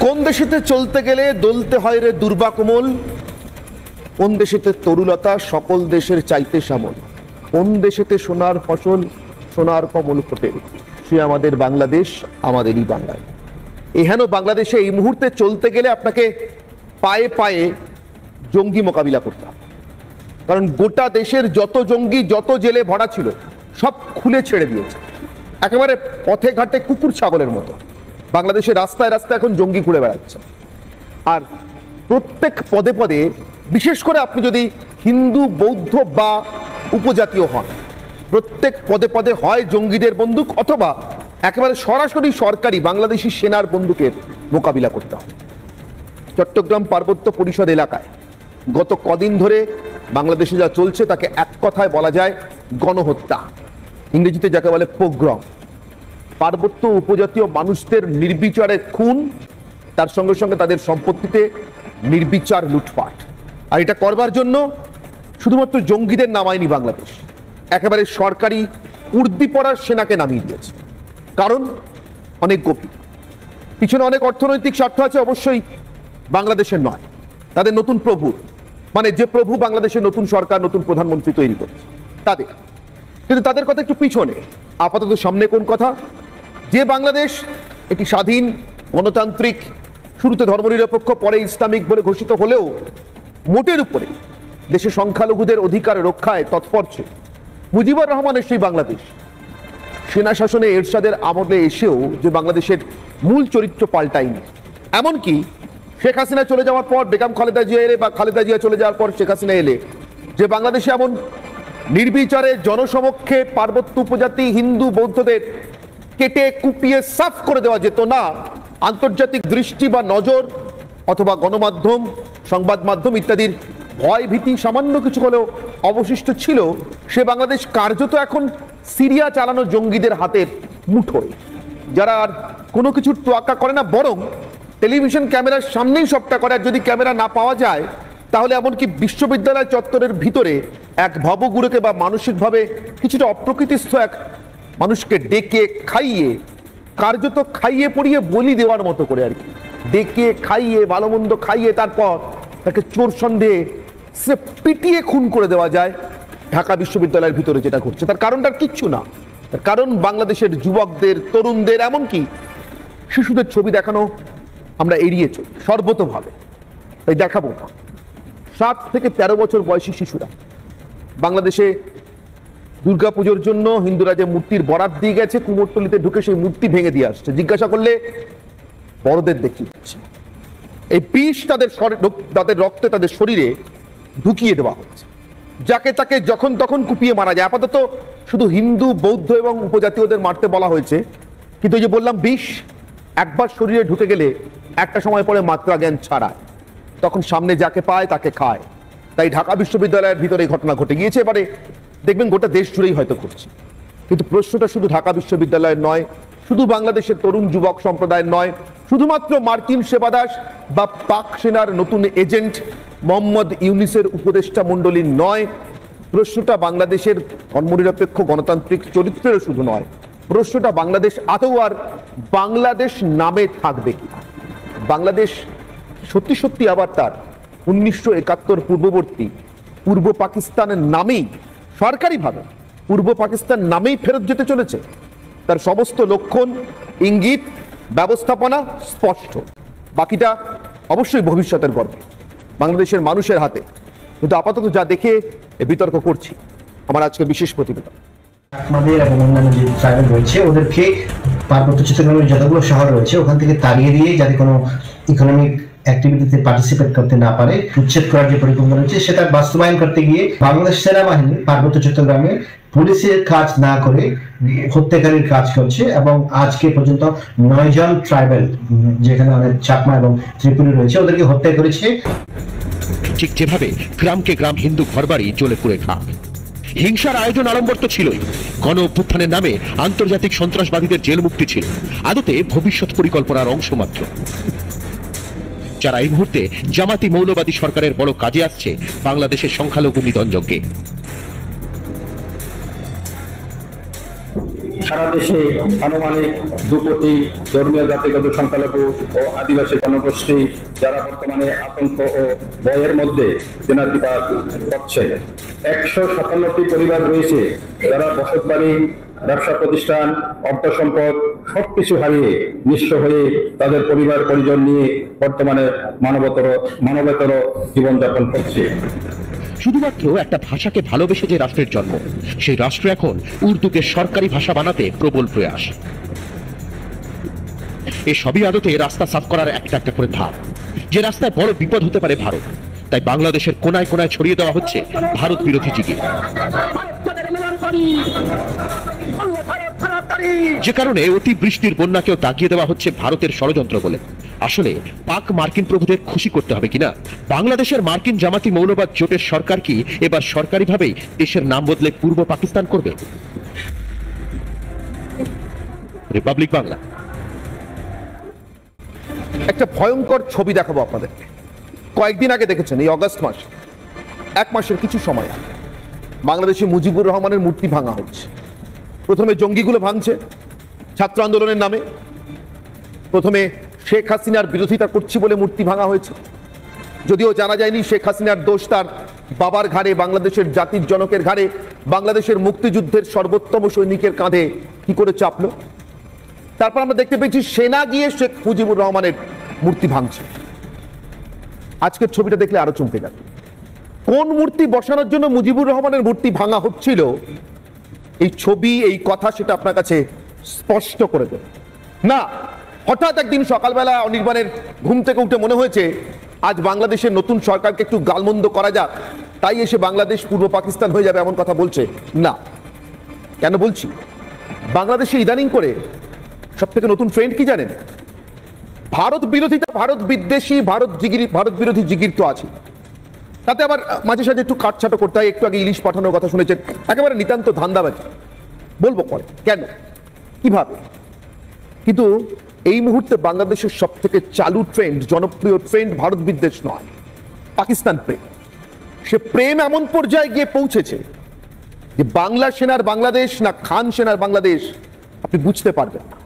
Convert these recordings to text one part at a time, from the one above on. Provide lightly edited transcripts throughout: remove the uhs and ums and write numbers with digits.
কোন দেশেতে চলতে গেলে দলতে হয় রে দুর্বা কোমল, কোন দেশেতে তরুলতা সকল দেশের চাইতে শ্যামল, কোন দেশেতে সোনার ফসল সোনার কমল ফোটে, সে আমাদের বাংলাদেশ, আমাদেরই বাংলায়। এহেন বাংলাদেশে এই মুহূর্তে চলতে গেলে আপনাকে পায়ে পায়ে জঙ্গি মোকাবিলা করতে হবে। কারণ গোটা দেশের যত জঙ্গি, যত জেলে ভরা ছিল, সব খুলে ছেড়ে দিয়েছে। একেবারে পথে ঘাটে কুকুর ছাগলের মতো বাংলাদেশের রাস্তায় রাস্তায় এখন জঙ্গি ঘুরে বেড়াচ্ছে। আর প্রত্যেক পদে পদে, বিশেষ করে আপনি যদি হিন্দু, বৌদ্ধ বা উপজাতীয় হন, প্রত্যেক পদে পদে হয় জঙ্গিদের বন্দুক অথবা একেবারে সরাসরি সরকারি বাংলাদেশি সেনার বন্দুকের মোকাবিলা করতে হবে। চট্টগ্রাম পার্বত্য পরিষদ এলাকায় গত কদিন ধরে বাংলাদেশে যা চলছে তাকে এক কথায় বলা যায় গণহত্যা, ইংরেজিতে যাকে বলে পোগ্রম। পার্বত্য উপজাতীয় মানুষদের নির্বিচারে খুন, তার সঙ্গে সঙ্গে তাদের সম্পত্তিতে নির্বিচার লুটপাট। আর এটা করবার জন্য শুধুমাত্র জঙ্গিদের নামায়নি বাংলাদেশ, একেবারে সরকারি উর্দি পড়ার সেনাকে নামিয়ে দিয়েছে। কারণ অনেক গভীর, পিছনে অনেক অর্থনৈতিক স্বার্থ আছে, অবশ্যই বাংলাদেশের নয়, তাদের নতুন প্রভু, মানে যে প্রভু বাংলাদেশের নতুন সরকার, নতুন প্রধানমন্ত্রী তৈরি করছে তাদের। কিন্তু তাদের কথা একটু পিছনে, আপাতত সামনে কোন কথা, যে বাংলাদেশ একটি স্বাধীন, গণতান্ত্রিক, শুরুতে ধর্মনিরপেক্ষ, পরে ইসলামিক বলে ঘোষিত হলেও মোটের উপরে দেশে সংখ্যালঘুদের অধিকার রক্ষায় তৎপর ছিল মুজিবুর রহমানের সেই বাংলাদেশ। সেনা শাসনে এরশাদের আমলে এসেও যে বাংলাদেশের মূল চরিত্র পাল্টায়নি। এমনকি শেখ হাসিনা চলে যাওয়ার পর, বেগম খালেদা জিয়া এলে বা খালেদা জিয়া চলে যাওয়ার পর শেখ হাসিনা এলে যে বাংলাদেশে এমন নির্বিচারে জনসমক্ষে পার্বত্য উপজাতি, হিন্দু, বৌদ্ধদের কেটে কুপিয়ে সাফ করে দেওয়া যেত না, আন্তর্জাতিক দৃষ্টি বা নজর অথবা গণমাধ্যম, সংবাদ মাধ্যম ইত্যাদির ভয় ভীতি সামান্য কিছু হলেও অবশিষ্ট ছিল, সে বাংলাদেশ কার্যত এখন সিরিয়া চালানো জঙ্গিদের হাতের মুঠোয়, যারা আর কোনো কিছুর তোয়াক্কা করে না, বরং টেলিভিশন ক্যামেরার সামনেই সবটা করে। আর যদি ক্যামেরা না পাওয়া যায় তাহলে এমনকি বিশ্ববিদ্যালয় চত্বরের ভিতরে এক ভবগুরুকে বা মানসিকভাবে কিছুটা অপ্রকৃতিস্থ এক মানুষকে ডেকে খাইয়ে, কার্যত খাইয়ে পড়িয়ে বলি দেওয়ার মতো করে আর কি, ডেকে খাইয়ে, ভালো মন্দ খাইয়ে, তারপর তাকে চোর সন্দেহে সে পিটিয়ে খুন করে দেওয়া যায় ঢাকা বিশ্ববিদ্যালয়ের ভিতরে যেটা ঘটছে। তার কারণটার কিচ্ছু না, তার কারণ বাংলাদেশের যুবকদের, তরুণদের, এমনকি শিশুদের ছবি দেখানো আমরা এড়িয়ে চলি সর্বতভাবে। তাই দেখাবো না। 7 থেকে 13 বছর বয়সী শিশুরা বাংলাদেশে দুর্গাপুজোর জন্য হিন্দুরা যে মূর্তির বরাত দিয়ে গেছে, কুমোরটুলিতে ঢুকে সেই মূর্তি ভেঙে দিয়ে আসছে। জিজ্ঞাসা করলে বড়দের দেখিয়ে দিচ্ছে। এই বিষ তাদের রক্তে, তাদের শরীরে ঢুকিয়ে দেওয়া হচ্ছে, যাকে তাকে যখন তখন কুপিয়ে মারা যায়। আপাতত শুধু হিন্দু, বৌদ্ধ এবং উপজাতীয়দের মারতে বলা হয়েছে, কিন্তু এই যে বললাম বিষ একবার শরীরে ঢুকে গেলে একটা সময় পরে মাত্রা জ্ঞান ছাড়ায়, তখন সামনে যাকে পায় তাকে খায়। তাই ঢাকা বিশ্ববিদ্যালয়ের ভিতরে এই ঘটনা ঘটে গিয়েছে। এবারে দেখবেন গোটা দেশ জুড়েই হয়তো ঘটছে। কিন্তু প্রশ্নটা শুধু ঢাকা বিশ্ববিদ্যালয়ের নয়, শুধু বাংলাদেশের তরুণ যুবক সম্প্রদায়ের নয়, শুধুমাত্র মার্কিন সেবাদাস বা পাক সেনার নতুন এজেন্ট মোহাম্মদ ইউনিসের উপদেষ্টা মণ্ডলীর নয়। প্রশ্নটা বাংলাদেশের ধর্মনিরপেক্ষ গণতান্ত্রিক চরিত্রেরও শুধু নয়, প্রশ্নটা বাংলাদেশ আদৌ আর বাংলাদেশ নামে থাকবে কি। বাংলাদেশ সত্যি সত্যি আবার তার 1971 পূর্ববর্তী পূর্ব পাকিস্তানের নামেই, সরকারিভাবে পূর্ব পাকিস্তান নামেই ফেরত যেতে চলেছে। তার সমস্ত লক্ষণ, ইঙ্গিত, ব্যবস্থাপনা স্পষ্ট। বাকিটা অবশ্যই ভবিষ্যতের গল্প, বাংলাদেশের মানুষের হাতে। কিন্তু আপাতত যা দেখে বিতর্ক করছি, আমার আজকে বিশেষ প্রতিবেদন। আমাদের এবং অন্যান্য যে ট্রাইবেল রয়েছে ওদেরকে পার্বত্য চট্টগ্রামের যতগুলো শহর রয়েছে ওখান থেকে তাড়িয়ে দিয়ে, যাতে কোনো ইকোনমিক অ্যাক্টিভিটিতে পার্টিসিপেট করতে না পারে, উচ্ছেদ করার যে পরিকল্পনা রয়েছে সেটা বাস্তবায়ন করতে গিয়ে বাংলাদেশ সেনাবাহিনী পার্বত্য চট্টগ্রামে পুলিশের কাজ না করে হত্যাকারীর কাজ করছে। এবং আজকে পর্যন্ত 9 জন ট্রাইবেল, যেখানে অনেক চাকমা এবং ত্রিপুরী রয়েছে, ওদেরকে হত্যা করেছে। ঠিক যেভাবে গ্রামকে গ্রাম হিন্দু ঘরবাড়ি জ্বলে পুড়ে খাক, হিংসার আয়োজন আড়ম্বর তো ছিলই, গণ অভ্যুত্থানের নামে আন্তর্জাতিক সন্ত্রাসবাদীদের জেল মুক্তি ছিল আদতে ভবিষ্যৎ পরিকল্পনার অংশ মাত্র, যারা এই মুহূর্তে জামাতি মৌলবাদী সরকারের বড় কাজে আসছে বাংলাদেশের সংখ্যালঘু নিধন যজ্ঞে। সারা দেশে আনুমানিক 2 কোটি ধর্মীয় জাতিগত সংখ্যালঘু ও আদিবাসী জনগোষ্ঠী যারা বর্তমানে আতঙ্ক ও ভয়ের মধ্যে দিনাতিপাত করছে। 157টি পরিবার রয়েছে যারা বসতবাড়ি, ব্যবসা প্রতিষ্ঠান, অর্থ সম্পদ সবকিছু হারিয়ে নিঃস্ব হয়ে তাদের পরিবার পরিজন নিয়ে বর্তমানে মানবতর জীবনযাপন করছে। শুধুমাত্র একটা ভাষাকে ভালোবেসে যে রাষ্ট্রের জন্ম, সেই রাষ্ট্র এখন উর্দুকে সরকারি ভাষা বানাতে প্রবল প্রয়াস। এসবই আদতে রাস্তা সাফ করার একটা একটা করে ধাপ, যে রাস্তায় বড় বিপদ হতে পারে ভারত। তাই বাংলাদেশের কোনায় কোনায় ছড়িয়ে দেওয়া হচ্ছে ভারত বিরোধী জিগির, যে কারণে অতি বৃষ্টির বন্যাকেও তাকিয়ে দেওয়া হচ্ছে ভারতের ষড়যন্ত্র বলে। আসলে পাক মার্কিন প্রভুদের খুশি করতে হবে কিনা? বাংলাদেশের মার্কিন জামাতি মৌলবাদ জোটের সরকার কি এবার সরকারিভাবেই দেশের নাম বদলে পূর্ব পাকিস্তান করবে? রিপাবলিক বাংলা। একটা ভয়ঙ্কর ছবি দেখাবো আপনাদের। কয়েকদিন আগে দেখেছেন, এই অগস্ট মাস, 1 মাসের কিছু সময় আগে বাংলাদেশে মুজিবুর রহমানের মূর্তি ভাঙা হচ্ছে। প্রথমে জঙ্গিগুলো ভাঙছে ছাত্র আন্দোলনের নামে, প্রথমে শেখ হাসিনার বিরোধিতা করছি বলে মূর্তি ভাঙা হয়েছে, যদিও জানা যায়নি শেখ হাসিনার দোষ তার বাবার ঘাড়ে, বাংলাদেশের জাতির জনকের ঘাড়ে, বাংলাদেশের মুক্তিযুদ্ধের সর্বোত্তম সৈনিকের কাঁধে কি করে চাপলো। তারপর আমরা দেখতে পেয়েছি সেনা গিয়ে শেখ মুজিবুর রহমানের মূর্তি ভাঙছে। আজকের ছবিটা দেখলে আরো চমকে যাবে। কোন মূর্তি বসানোর জন্য মুজিবুর রহমানের মূর্তি ভাঙা হচ্ছিল, এই ছবি, এই কথা সেটা আপনার কাছে স্পষ্ট করে দেবে না। হঠাৎ একদিন সকালবেলা অনির্বাণের ঘুম থেকে উঠে মনে হয়েছে আজ বাংলাদেশের নতুন সরকারকে একটু গালমন্দ করা যাক, তাই এসে বাংলাদেশ পূর্ব পাকিস্তান হয়ে যাবে এমন কথা বলছে না। কেন বলছি? বাংলাদেশে ইদানিং করে সব থেকে নতুন ট্রেন্ড কি জানেন? ভারত বিরোধিতা, ভারত বিদ্বেষী, ভারত বিরোধী জিগির তো আছে, তাতে আবার মাঝে সাঝে একটু কাটছাটো করতে হয়। একটু আগে ইলিশ পাঠানোর কথা শুনেছেন, একেবারে নিতান্ত ধান্দাবাজি। বলবো পরে কেন, কিভাবে। কিন্তু এই মুহূর্তে বাংলাদেশের সব থেকে চালু ট্রেন্ড, জনপ্রিয় ট্রেন্ড ভারত বিদ্বেষ নয়, পাকিস্তান প্রেম। সে প্রেম এমন পর্যায়ে গিয়ে পৌঁছেছে যে বাংলা সেনার বাংলাদেশ না খান সেনার বাংলাদেশ আপনি বুঝতে পারবেন না।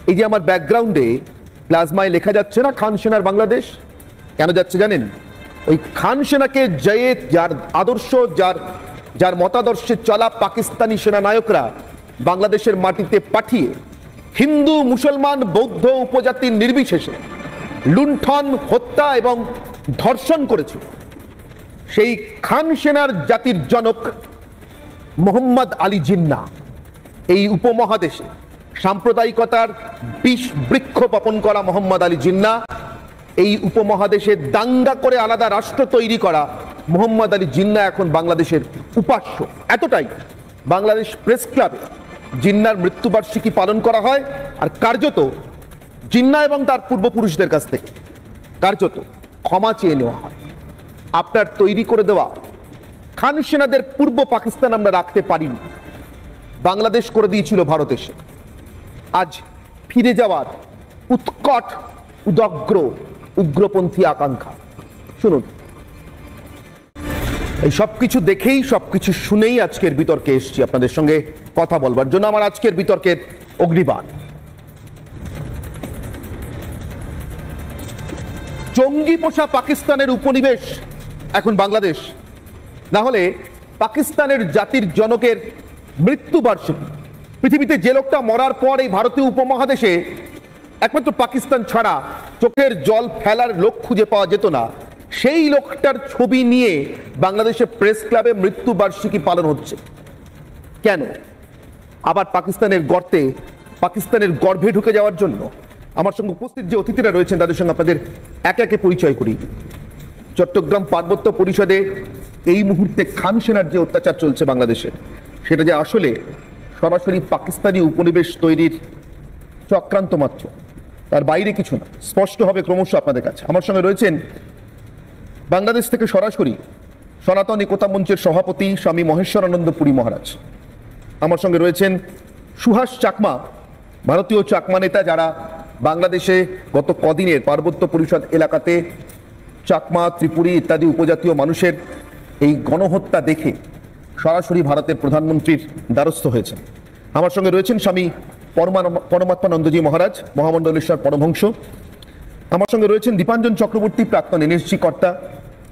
এই যে আমার ব্যাকগ্রাউন্ডে প্লাজমায় লেখা যাচ্ছে না খান সেনার বাংলাদেশ, কেন যাচ্ছে জানেন? ওই খান সেনাকে জয়েদ, যার আদর্শ, যার মতাদর্শে চলা পাকিস্তানি সেনানায়করা বাংলাদেশের মাটিতে পাঠিয়ে হিন্দু, মুসলমান, বৌদ্ধ, উপজাতির নির্বিশেষে লুণ্ঠন, হত্যা এবং ধর্ষণ করেছে। সেই খান সেনার জাতির জনক মোহাম্মদ আলী জিন্নাহ এই উপমহাদেশে সাম্প্রদায়িকতার বিষ বৃক্ষ বপন করা মোহাম্মদ আলী জিন্নাহ, এই উপমহাদেশে দাঙ্গা করে আলাদা রাষ্ট্র তৈরি করা মোহাম্মদ আলী জিন্নাহ এখন বাংলাদেশের উপাস্য। এতটাই, বাংলাদেশ প্রেস ক্লাবে জিন্নাহর মৃত্যুবার্ষিকী পালন করা হয়, আর কার্যত জিন্নাহ এবং তার পূর্বপুরুষদের কাছ থেকে কার্যত ক্ষমা চেয়ে নেওয়া হয়। আপনার তৈরি করে দেওয়া খান সেনাদের পূর্ব পাকিস্তান আমরা রাখতে পারিনি, বাংলাদেশ করে দিয়েছিল ভারত এসে। আজ ফিরে যাওয়ার উৎকট, উদগ্র, উগ্রপন্থী আকাঙ্ক্ষা। শুনুন, এই সবকিছু দেখেই, সবকিছু শুনেই আজকের বিতর্কে এসেছি আপনাদের সঙ্গে কথা বলবার জন্য। আমার আজকের বিতর্কের অগ্নিবাণ, জঙ্গি পোষা পাকিস্তানের উপনিবেশ এখন বাংলাদেশ, না হলে পাকিস্তানের জাতির জনকের মৃত্যুবার্ষিকী। পৃথিবীতে যে লোকটা মরার পর এই ভারতীয় উপমহাদেশে একমাত্র পাকিস্তান ছাড়া চোখের জল ফেলার লোক খুঁজে পাওয়া যেত না, সেই লোকটার ছবি নিয়ে বাংলাদেশে প্রেস ক্লাবে মৃত্যুবার্ষিকী পালন হচ্ছে। কেন? আবার পাকিস্তানের গর্তে, পাকিস্তানের গর্ভে ঢুকে যাওয়ার জন্য? আমার সঙ্গে উপস্থিত যে অতিথিরা রয়েছেন তাদের সঙ্গে আপনাদের একে একে পরিচয় করি। চট্টগ্রাম পার্বত্য পরিষদে এই মুহূর্তে খান সেনার যে অত্যাচার চলছে বাংলাদেশে, সেটা যে আসলে সরাসরি পাকিস্তানি উপনিবেশ তৈরির চক্রান্ত মাত্র, তার বাইরে কিছু না, স্পষ্ট হবে ক্রমশ আপনাদের কাছে। আমার সঙ্গে রয়েছেন বাংলাদেশ থেকে সরাসরি সনাতন একতা মঞ্চের সভাপতি স্বামী মহেশ্বরানন্দ পুরী মহারাজ। আমার সঙ্গে রয়েছেন সুহাস চাকমা, ভারতীয় চাকমা নেতা, যারা বাংলাদেশে গত কদিনের পার্বত্য পরিষদ এলাকাতে চাকমা, ত্রিপুরী ইত্যাদি উপজাতীয় মানুষের এই গণহত্যা দেখে সরাসরি ভারতের প্রধানমন্ত্রীর দ্বারস্থ হয়েছেন। আমার সঙ্গে রয়েছেন স্বামী পরমাত্মানন্দজি মহারাজ, মহামণ্ডলেশ্বর পরমহংস। আমার সঙ্গে রয়েছেন দীপাঞ্জন চক্রবর্তী, প্রাক্তন এনএসজি কর্তা।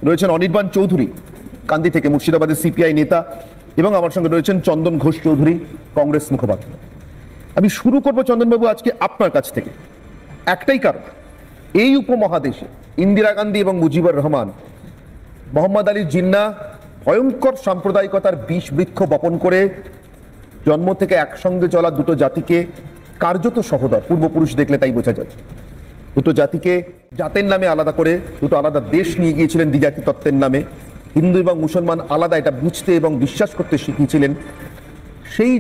রয়েছেন অনির্বাণ চৌধুরী, কান্দি থেকে মুর্শিদাবাদের সিপিআই নেতা। এবং আমার সঙ্গে রয়েছেন চন্দন ঘোষ চৌধুরী, কংগ্রেস মুখপাত্র। আমি শুরু করবো চন্দনবাবু আজকে আপনার কাছ থেকে। একটাই কারণ, এই উপমহাদেশে ইন্দিরা গান্ধী এবং মুজিবুর রহমান মোহাম্মদ আলী জিন্নাহ ভয়ঙ্কর সাম্প্রদায়িকতার বিষ বৃক্ষ বপন করে জন্ম থেকে একসঙ্গে চলা দুটো জাতিকে কার্যত সহোদর, পূর্বপুরুষ দেখলে তাই বোঝা যায়, দুটো জাতিকে জাতের নামে আলাদা করে দুটো আলাদা দেশ নিয়ে গিয়েছিলেন দ্বিজাতি তত্ত্বের নামে। হিন্দু এবং মুসলমান আলাদা, এটা বুঝতে এবং বিশ্বাস করতে শিখিয়েছিলেন। সেই